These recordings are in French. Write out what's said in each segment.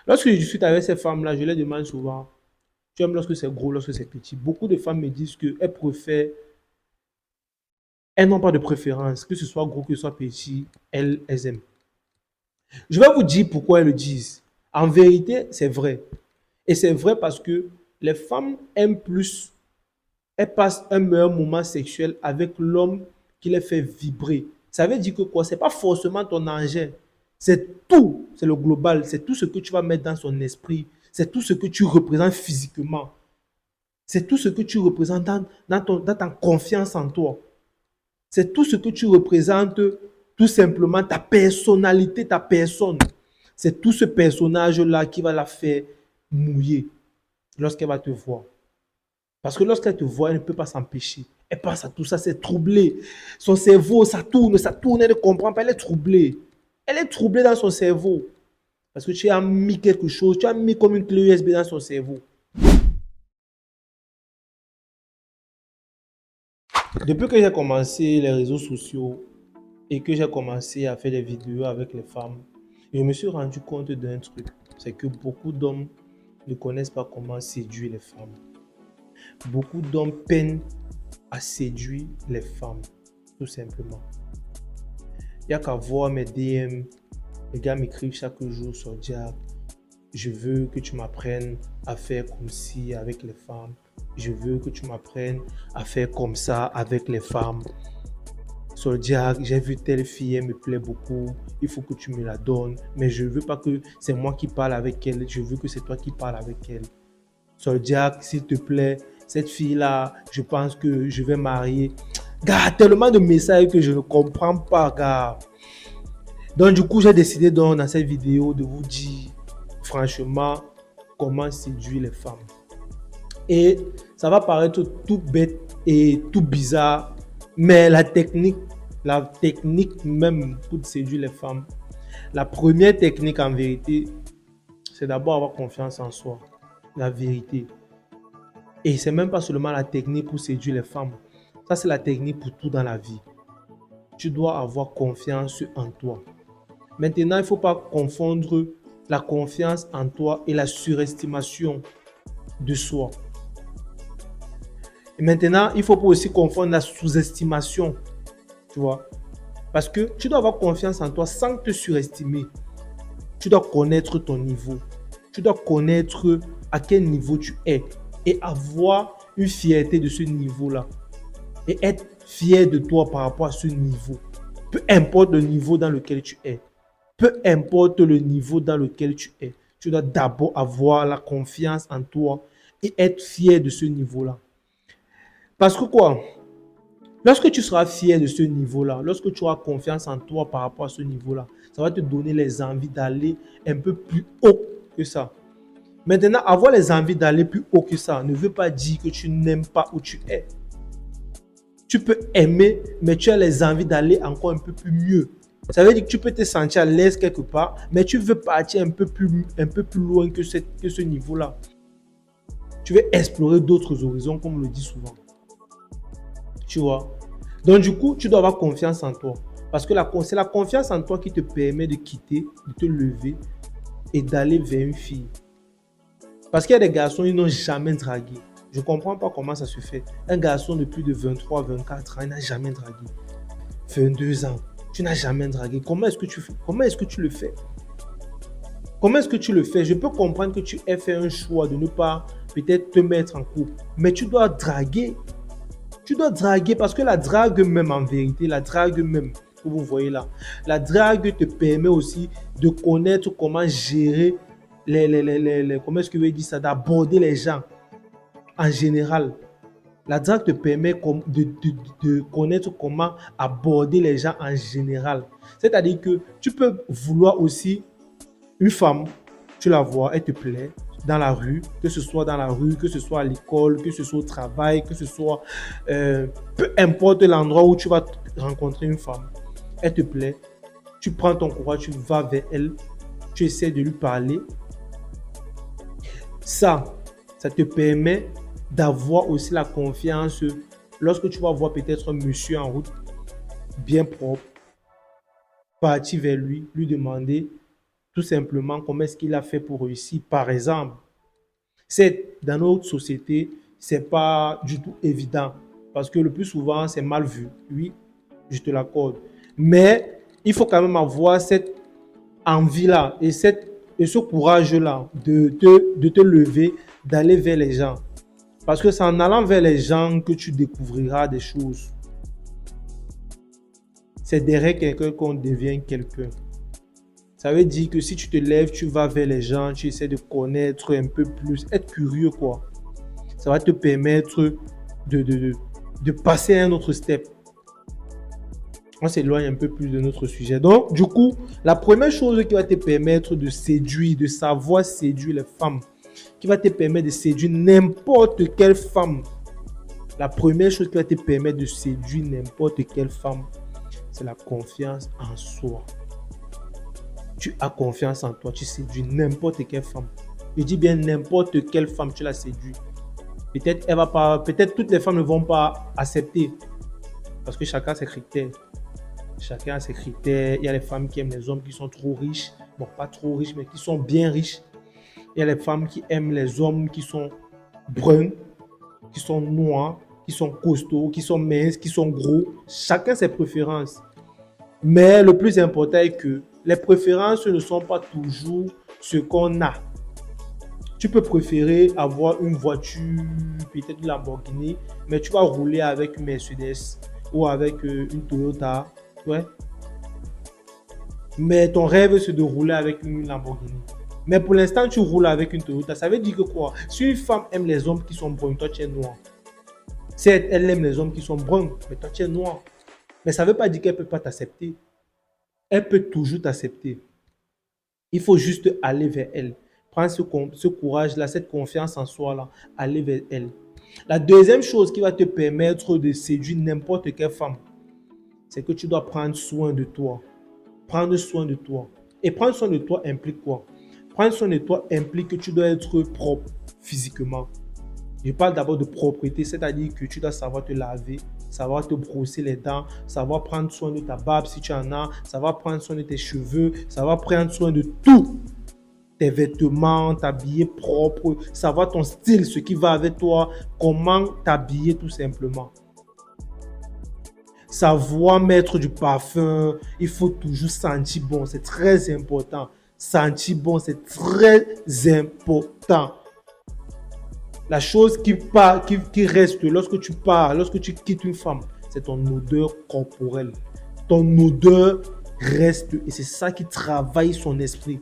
Lorsque je discute avec ces femmes-là, je les demande souvent, tu aimes lorsque c'est gros, lorsque c'est petit. Beaucoup de femmes me disent qu'elles préfèrent, elles n'ont pas de préférence, que ce soit gros, que ce soit petit, elles aiment. Je vais vous dire pourquoi elles le disent. En vérité, c'est vrai. Et c'est vrai parce que les femmes aiment plus, elles passent un meilleur moment sexuel avec l'homme qui les fait vibrer. Ça veut dire que quoi? C'est pas forcément ton engin. C'est tout, c'est le global, c'est tout ce que tu vas mettre dans son esprit, c'est tout ce que tu représentes physiquement, c'est tout ce que tu représentes dans ta confiance en toi, c'est tout ce que tu représentes, tout simplement ta personnalité, ta personne. C'est tout ce personnage-là qui va la faire mouiller lorsqu'elle va te voir. Parce que lorsqu'elle te voit, elle ne peut pas s'empêcher. Elle pense à tout ça, c'est troublé. Son cerveau, ça tourne, elle ne comprend pas, elle est troublée. Elle est troublée dans son cerveau. Parce que tu as mis quelque chose, tu as mis comme une clé USB dans son cerveau. Depuis que j'ai commencé les réseaux sociaux et que j'ai commencé à faire des vidéos avec les femmes, je me suis rendu compte d'un truc. C'est que beaucoup d'hommes ne connaissent pas comment séduire les femmes. Beaucoup d'hommes peinent à séduire les femmes, tout simplement. Il n'y a qu'à voir mes DM. Les gars m'écrivent chaque jour sur Diable. Je veux que tu m'apprennes à faire comme ci avec les femmes. Je veux que tu m'apprennes à faire comme ça avec les femmes. Sur Diable, j'ai vu telle fille, elle me plaît beaucoup. Il faut que tu me la donnes. Mais je ne veux pas que c'est moi qui parle avec elle. Je veux que c'est toi qui parles avec elle. Sur Diable, s'il te plaît, cette fille-là, je pense que je vais marier. Gars, tellement de messages que je ne comprends pas, gars. Donc, du coup, j'ai décidé dans cette vidéo de vous dire franchement comment séduire les femmes. Et ça va paraître tout bête et tout bizarre, mais la technique même pour séduire les femmes, la première technique en vérité, c'est d'abord avoir confiance en soi. La vérité. Et c'est même pas seulement la technique pour séduire les femmes. Ça, c'est la technique pour tout dans la vie. Tu dois avoir confiance en toi. Maintenant, il ne faut pas confondre la confiance en toi et la surestimation de soi. Et maintenant, il ne faut pas aussi confondre la sous-estimation, tu vois. Parce que tu dois avoir confiance en toi sans te surestimer. Tu dois connaître ton niveau. Tu dois connaître à quel niveau tu es et avoir une fierté de ce niveau-là. Et être fier de toi par rapport à ce niveau. Peu importe le niveau dans lequel tu es. Peu importe le niveau dans lequel tu es. Tu dois d'abord avoir la confiance en toi et être fier de ce niveau-là. Parce que quoi? Lorsque tu seras fier de ce niveau-là, lorsque tu auras confiance en toi par rapport à ce niveau-là, ça va te donner les envies d'aller un peu plus haut que ça. Maintenant, avoir les envies d'aller plus haut que ça ne veut pas dire que tu n'aimes pas où tu es. Tu peux aimer, mais tu as les envies d'aller encore un peu plus mieux. Ça veut dire que tu peux te sentir à l'aise quelque part, mais tu veux partir un peu plus loin que ce niveau-là. Tu veux explorer d'autres horizons, comme on le dit souvent. Tu vois? Donc, du coup, tu dois avoir confiance en toi. Parce que c'est la confiance en toi qui te permet de quitter, de te lever et d'aller vers une fille. Parce qu'il y a des garçons, ils n'ont jamais dragué. Je ne comprends pas comment ça se fait. Un garçon de plus de 23, 24 ans, il n'a jamais dragué. 22 ans, tu n'as jamais dragué. Comment est-ce que tu fais? Comment est-ce que tu le fais? Comment est-ce que tu le fais? Je peux comprendre que tu aies fait un choix de ne pas peut-être te mettre en couple. Mais tu dois draguer. Tu dois draguer parce que la drague même en vérité, la drague même que vous voyez là, la drague te permet aussi de connaître comment gérer comment est-ce que je vais dire ça, d'aborder les gens en général. La drague te permet de connaître comment aborder les gens en général. C'est-à-dire que tu peux vouloir aussi une femme, tu la vois, elle te plaît dans la rue, que ce soit dans la rue, que ce soit à l'école, que ce soit au travail, que ce soit peu importe l'endroit où tu vas rencontrer une femme, elle te plaît, tu prends ton courage, tu vas vers elle, tu essaies de lui parler. Ça te permet d'avoir aussi la confiance lorsque tu vas voir peut-être un monsieur en route, bien propre, partir vers lui, lui demander tout simplement comment est-ce qu'il a fait pour réussir. Par exemple, c'est dans notre société, c'est pas du tout évident parce que le plus souvent, c'est mal vu. Oui, je te l'accorde. Mais il faut quand même avoir cette envie-là et ce courage-là de te lever, d'aller vers les gens. Parce que c'est en allant vers les gens que tu découvriras des choses. C'est derrière quelqu'un qu'on devient quelqu'un. Ça veut dire que si tu te lèves, tu vas vers les gens, tu essaies de connaître un peu plus, être curieux quoi. Ça va te permettre de passer à un autre step. On s'éloigne un peu plus de notre sujet. Donc, du coup, la première chose qui va te permettre de séduire, de savoir séduire les femmes, qui va te permettre de séduire n'importe quelle femme, la première chose qui va te permettre de séduire n'importe quelle femme, c'est la confiance en soi. Tu as confiance en toi, tu séduis n'importe quelle femme. Je dis bien n'importe quelle femme, tu la séduis. Peut-être toutes les femmes ne vont pas accepter parce que chacun a ses critères. Chacun a ses critères. Il y a les femmes qui aiment les hommes qui sont trop riches. Bon, pas trop riches, mais qui sont bien riches. Il y a les femmes qui aiment les hommes qui sont bruns, qui sont noirs, qui sont costauds, qui sont minces, qui sont gros. Chacun ses préférences. Mais le plus important est que les préférences ne sont pas toujours ce qu'on a. Tu peux préférer avoir une voiture, peut-être une Lamborghini, mais tu vas rouler avec une Mercedes ou avec une Toyota. Ouais. Mais ton rêve, c'est de rouler avec une Lamborghini. Mais pour l'instant, tu roules avec une Toyota. Ça veut dire que quoi? Si une femme aime les hommes qui sont bruns, toi tu es noir. Certes, elle aime les hommes qui sont bruns, mais toi tu es noir. Mais ça ne veut pas dire qu'elle ne peut pas t'accepter. Elle peut toujours t'accepter. Il faut juste aller vers elle. Prendre ce courage-là, cette confiance en soi-là, aller vers elle. La deuxième chose qui va te permettre de séduire n'importe quelle femme, c'est que tu dois prendre soin de toi. Prendre soin de toi. Et prendre soin de toi implique quoi? Prendre soin de toi implique que tu dois être propre physiquement. Je parle d'abord de propreté, c'est-à-dire que tu dois savoir te laver, savoir te brosser les dents, savoir prendre soin de ta barbe si tu en as, savoir prendre soin de tes cheveux, savoir prendre soin de tout. Tes vêtements, t'habiller propre, savoir ton style, ce qui va avec toi, comment t'habiller tout simplement. Savoir mettre du parfum, il faut toujours sentir bon, c'est très important. Sentir bon, c'est très important. La chose qui reste lorsque tu pars, lorsque tu quittes une femme, c'est ton odeur corporelle. Ton odeur reste et c'est ça qui travaille son esprit.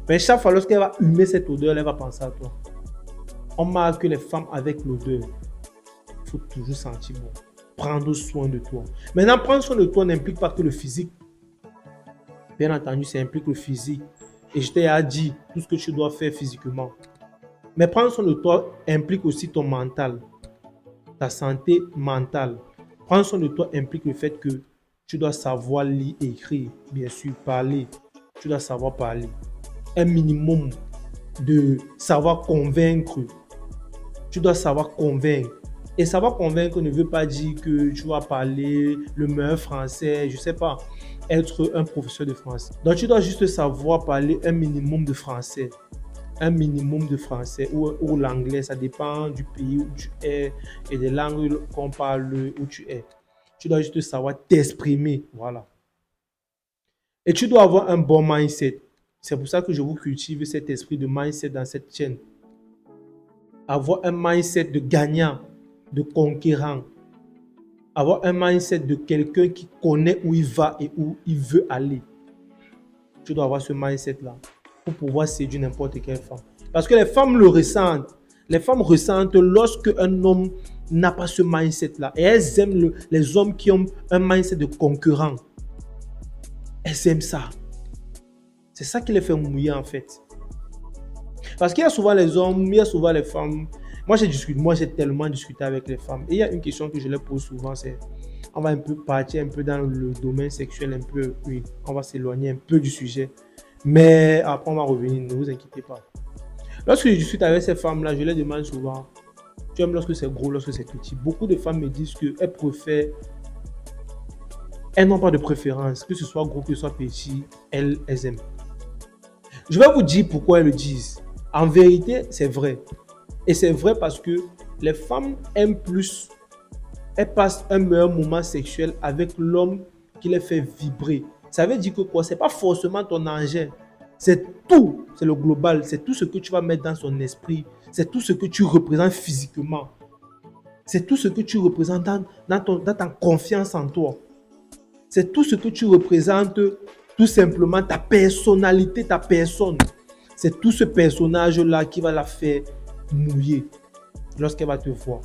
Mais chaque fois lorsqu'elle va humer cette odeur, elle va penser à toi. On marque les femmes avec l'odeur. Il faut toujours sentir bon. Prendre soin de toi. Maintenant, prendre soin de toi n'implique pas que le physique. Bien entendu, ça implique le physique. Et je t'ai dit tout ce que tu dois faire physiquement. Mais prendre soin de toi implique aussi ton mental, ta santé mentale. Prendre soin de toi implique le fait que tu dois savoir lire et écrire, bien sûr, parler. Tu dois savoir parler. Un minimum de savoir convaincre. Tu dois savoir convaincre. Et savoir convaincre ne veut pas dire que tu vas parler le meilleur français, je ne sais pas, être un professeur de français. Donc tu dois juste savoir parler un minimum de français. Un minimum de français ou l'anglais, ça dépend du pays où tu es et des langues qu'on parle où tu es. Tu dois juste savoir t'exprimer, voilà. Et tu dois avoir un bon mindset. C'est pour ça que je vous cultive cet esprit de mindset dans cette chaîne. Avoir un mindset de gagnant, de conquérant. Avoir un mindset de quelqu'un qui connaît où il va et où il veut aller. Tu dois avoir ce mindset-là pour pouvoir séduire n'importe quelle femme. Parce que les femmes le ressentent. Les femmes ressentent lorsque un homme n'a pas ce mindset-là. Et elles aiment les hommes qui ont un mindset de concurrent. Elles aiment ça. C'est ça qui les fait mouiller en fait. Parce qu'il y a souvent les hommes, il y a souvent les femmes. Moi j'ai tellement discuté avec les femmes. Et il y a une question que je leur pose souvent, c'est on va un peu partir un peu dans le domaine sexuel, un peu, oui, on va s'éloigner un peu du sujet. Mais après on va revenir, ne vous inquiétez pas. Lorsque je discute avec ces femmes-là, je leur demande souvent, tu aimes lorsque c'est gros, lorsque c'est petit. Beaucoup de femmes me disent qu'elles préfèrent, elles n'ont pas de préférence, que ce soit gros, que ce soit petit, elles aiment. Je vais vous dire pourquoi elles le disent. En vérité, c'est vrai. Et c'est vrai parce que les femmes aiment plus, elles passent un meilleur moment sexuel avec l'homme qui les fait vibrer. Ça veut dire que quoi? C'est pas forcément ton engin. C'est tout. C'est le global. C'est tout ce que tu vas mettre dans son esprit. C'est tout ce que tu représentes physiquement. C'est tout ce que tu représentes dans ta confiance en toi. C'est tout ce que tu représentes, tout simplement ta personnalité, ta personne. C'est tout ce personnage-là qui va la faire mouiller lorsqu'elle va te voir.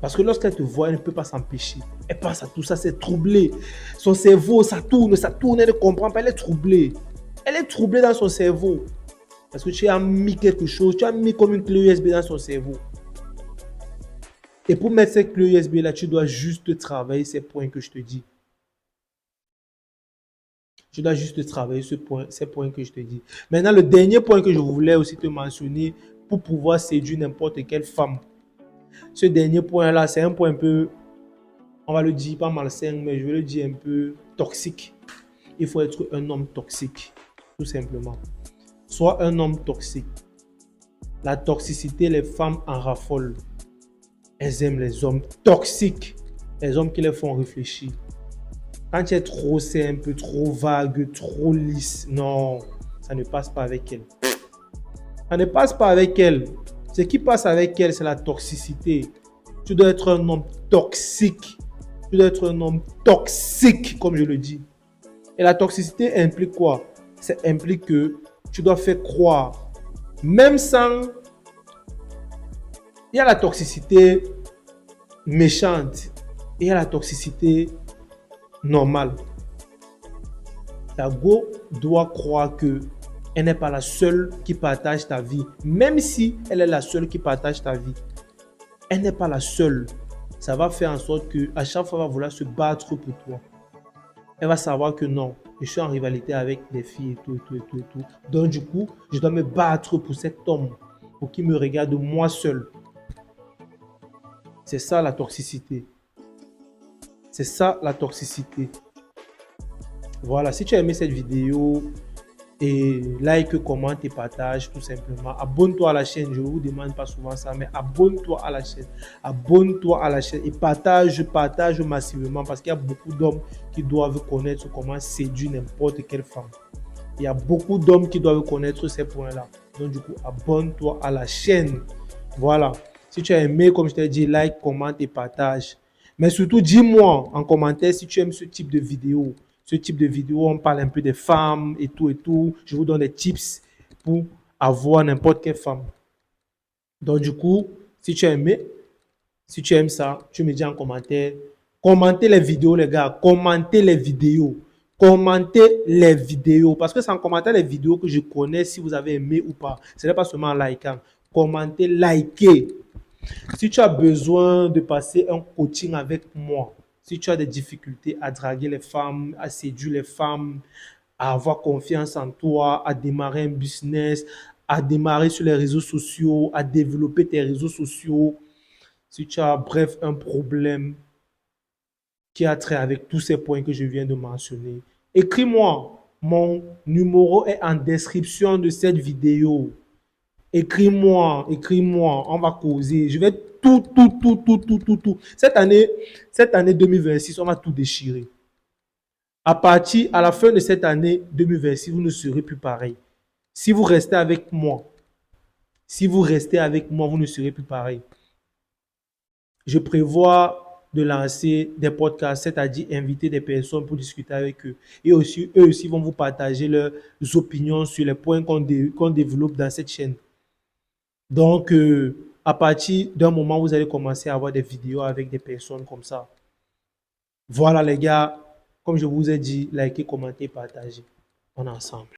Parce que lorsqu'elle te voit, elle ne peut pas s'empêcher. Elle pense à tout ça, c'est troublé. Son cerveau, ça tourne, elle ne comprend pas, elle est troublée. Elle est troublée dans son cerveau. Parce que tu as mis quelque chose, tu as mis comme une clé USB dans son cerveau. Et pour mettre cette clé USB là, tu dois juste travailler ces points que je te dis. Tu dois juste travailler ces points que je te dis. Maintenant, le dernier point que je voulais aussi te mentionner pour pouvoir séduire n'importe quelle femme. Ce dernier point-là, c'est un point un peu, on va le dire, pas malsain, mais je vais le dire un peu toxique. Il faut être un homme toxique, tout simplement. Sois un homme toxique. La toxicité, les femmes en raffolent. Elles aiment les hommes toxiques, les hommes qui les font réfléchir. Quand tu es trop simple, trop vague, trop lisse, non, ça ne passe pas avec elle. Ça ne passe pas avec elle. Ce qui passe avec elle, c'est la toxicité. Tu dois être un homme toxique. Tu dois être un homme toxique, comme je le dis. Et la toxicité implique quoi? Ça implique que tu dois faire croire, même sans... Il y a la toxicité méchante et il y a la toxicité normale. Ta go doit croire que elle n'est pas la seule qui partage ta vie. Même si elle est la seule qui partage ta vie, elle n'est pas la seule. Ça va faire en sorte qu'à chaque fois, elle va vouloir se battre pour toi. Elle va savoir que non, je suis en rivalité avec des filles et tout, et tout, et tout, et tout. Donc du coup, je dois me battre pour cet homme, pour qu'il me regarde moi seul. C'est ça la toxicité. C'est ça la toxicité. Voilà, si tu as aimé cette vidéo, et like, commente et partage tout simplement. Abonne-toi à la chaîne, je ne vous demande pas souvent ça, mais abonne-toi à la chaîne. Abonne-toi à la chaîne et partage massivement parce qu'il y a beaucoup d'hommes qui doivent connaître comment séduire n'importe quelle femme. Il y a beaucoup d'hommes qui doivent connaître ces points-là. Donc du coup, abonne-toi à la chaîne. Voilà. Si tu as aimé, comme je t'ai dit, like, commente et partage. Mais surtout, dis-moi en commentaire si tu aimes ce type de vidéo. Ce type de vidéo, on parle un peu des femmes et tout et tout. Je vous donne des tips pour avoir n'importe quelle femme. Donc du coup, si tu as aimé, si tu aimes ça, tu me dis en commentaire. Commentez les vidéos, les gars. Commentez les vidéos. Commentez les vidéos. Parce que c'est en commentant les vidéos que je connais si vous avez aimé ou pas. Ce n'est pas seulement en likant. Commentez, likez. Si tu as besoin de passer un coaching avec moi, si tu as des difficultés à draguer les femmes, à séduire les femmes, à avoir confiance en toi, à démarrer un business, à démarrer sur les réseaux sociaux, à développer tes réseaux sociaux, si tu as, bref, un problème qui a trait avec tous ces points que je viens de mentionner, écris-moi. Mon numéro est en description de cette vidéo. Écris-moi, on va causer. Je vais tout. Cette année 2026, on va tout déchirer. À la fin de cette année 2026, vous ne serez plus pareil. Si vous restez avec moi, vous ne serez plus pareil. Je prévois de lancer des podcasts, c'est-à-dire inviter des personnes pour discuter avec eux. Et aussi, eux aussi vont vous partager leurs opinions sur les points qu'on développe dans cette chaîne. Donc, à partir d'un moment, vous allez commencer à avoir des vidéos avec des personnes comme ça. Voilà les gars, comme je vous ai dit, likez, commentez, partagez. On est ensemble.